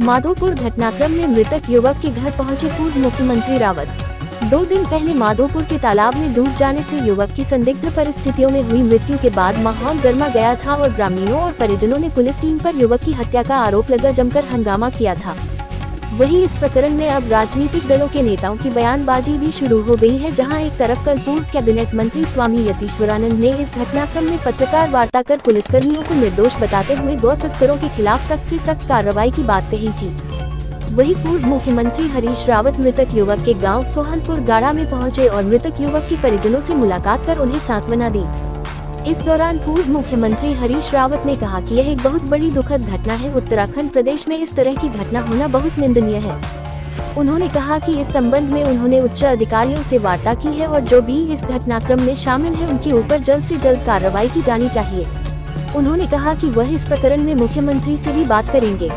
माधोपुर घटनाक्रम में मृतक युवक के घर पहुंचे पूर्व मुख्यमंत्री रावत। 2 दिन पहले माधोपुर के तालाब में डूब जाने से युवक की संदिग्ध परिस्थितियों में हुई मृत्यु के बाद माहौल गर्मा गया था और ग्रामीणों और परिजनों ने पुलिस टीम पर युवक की हत्या का आरोप लगा जमकर हंगामा किया था। वहीं इस प्रकरण में अब राजनीतिक दलों के नेताओं की बयानबाजी भी शुरू हो गई है, जहां एक तरफ कल पूर्व कैबिनेट मंत्री स्वामी यतीश्वरानंद ने इस घटनाक्रम में पत्रकार वार्ता कर पुलिसकर्मियों को निर्दोष बताते हुए गौ तस्करों के खिलाफ सख्त से सख्त कार्रवाई की बात कही थी। वहीं पूर्व मुख्यमंत्री हरीश रावत मृतक युवक के गांव सोहनपुर गाड़ा में पहुंचे और मृतक युवक के परिजनों से मुलाकात कर उन्हें सांत्वना दी। इस दौरान पूर्व मुख्यमंत्री हरीश रावत ने कहा कि यह एक बहुत बड़ी दुखद घटना है। उत्तराखंड प्रदेश में इस तरह की घटना होना बहुत निंदनीय है। उन्होंने कहा कि इस संबंध में उन्होंने उच्च अधिकारियों से वार्ता की है और जो भी इस घटनाक्रम में शामिल है उनके ऊपर जल्द से जल्द कार्रवाई की जानी चाहिए। उन्होंने कहा कि वह इस प्रकरण में मुख्यमंत्री से भी बात करेंगे।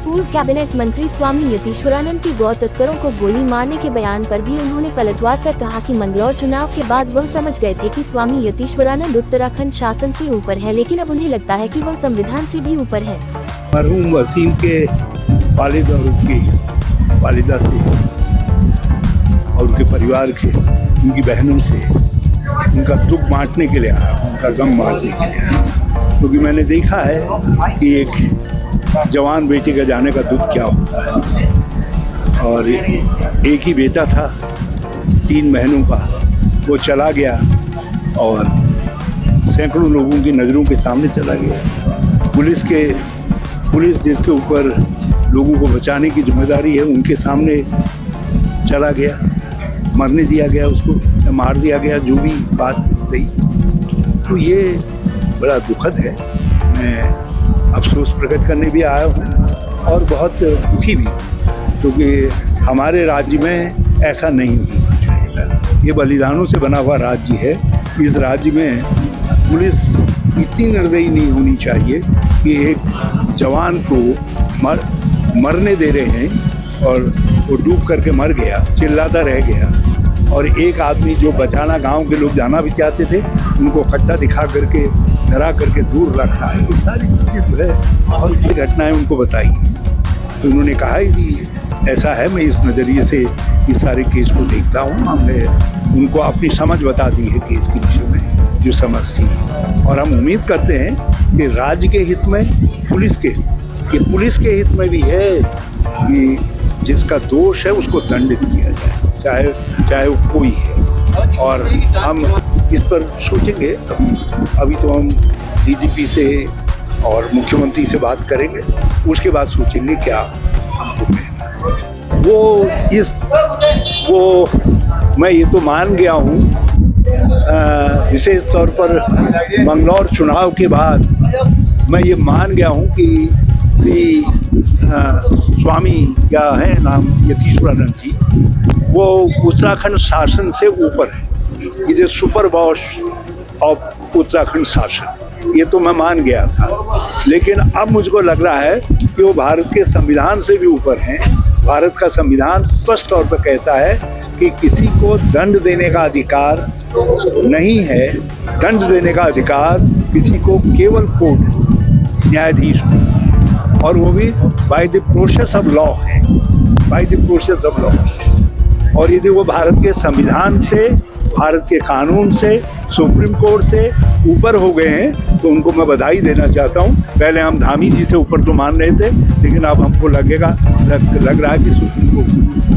पूर्व कैबिनेट मंत्री स्वामी यतीश्वरानंद की गौ तस्करों को गोली मारने के बयान पर भी उन्होंने पलटवार कर कहा कि मंगलौर चुनाव के बाद वह समझ गए थे कि स्वामी यतीश्वरानंद उत्तराखंड शासन से ऊपर है, लेकिन अब उन्हें लगता है कि वह संविधान से भी ऊपर है। मरहूम वसीम के वालिद और उनकी वालिदा से और उनके परिवार के, उनकी बहनों से उनका दुख बांटने के लिए आया, उनका गम बांटने के लिए आया, क्योंकि मैंने देखा है कि एक जवान बेटे का जाने का दुख क्या होता है। और एक ही बेटा था 3 बहनों का, वो चला गया और सैकड़ों लोगों की नज़रों के सामने चला गया। पुलिस जिसके ऊपर लोगों को बचाने की जिम्मेदारी है उनके सामने चला गया, मरने दिया गया उसको, मार दिया गया, जो भी बात गई। तो ये बड़ा दुखद है। मैं अफसोस प्रकट करने भी आया हूँ और बहुत दुखी भी, क्योंकि हमारे राज्य में ऐसा नहीं होना चाहिए। ये बलिदानों से बना हुआ राज्य है। इस राज्य में पुलिस इतनी निर्दयी नहीं होनी चाहिए कि एक जवान को मरने दे रहे हैं और वो डूब करके मर गया, चिल्लाता रह गया, और एक आदमी जो बचाना, गांव के लोग जाना भी चाहते थे, उनको खट्टा दिखा करके डरा करके दूर रखना है। ये सारी चीज़ें जो है और ये घटनाएं उनको बताई। तो उन्होंने कहा ही कि ऐसा है, मैं इस नज़रिए से इस सारे केस को देखता हूँ। हमने उनको अपनी समझ बता दी है केस के विषय में, जो समझ थी, और हम उम्मीद करते हैं कि राज्य के हित में, पुलिस के हित में भी है कि जिसका दोष है उसको दंडित किया जाए, चाहे वो कोई है। और हम इस पर सोचेंगे। अभी तो हम डीजीपी से और मुख्यमंत्री से बात करेंगे, उसके बाद सोचेंगे क्या हमको कहना है। मैं ये तो मान गया हूँ, विशेष तौर पर मंगलौर चुनाव के बाद मैं ये मान गया हूँ कि श्री स्वामी क्या है नाम, यतीश्वरानंद जी, वो उत्तराखंड शासन से ऊपर है। ये सुपर बॉस ऑफ उत्तराखंड शासन, ये तो मैं मान गया था, लेकिन अब मुझको लग रहा है कि वो भारत के संविधान से भी ऊपर हैं। भारत का संविधान स्पष्ट तौर पर कहता है कि किसी को दंड देने का अधिकार नहीं है। दंड देने का अधिकार किसी को केवल कोर्ट, न्यायाधीश को, और वो भी by the process of law है, by the process of law. और यदि वो भारत के संविधान से, भारत के कानून से, सुप्रीम कोर्ट से ऊपर हो गए हैं, तो उनको मैं बधाई देना चाहता हूं। पहले हम धामी जी से ऊपर तो मान रहे थे, लेकिन अब हमको लग रहा है कि सुप्रीम कोर्ट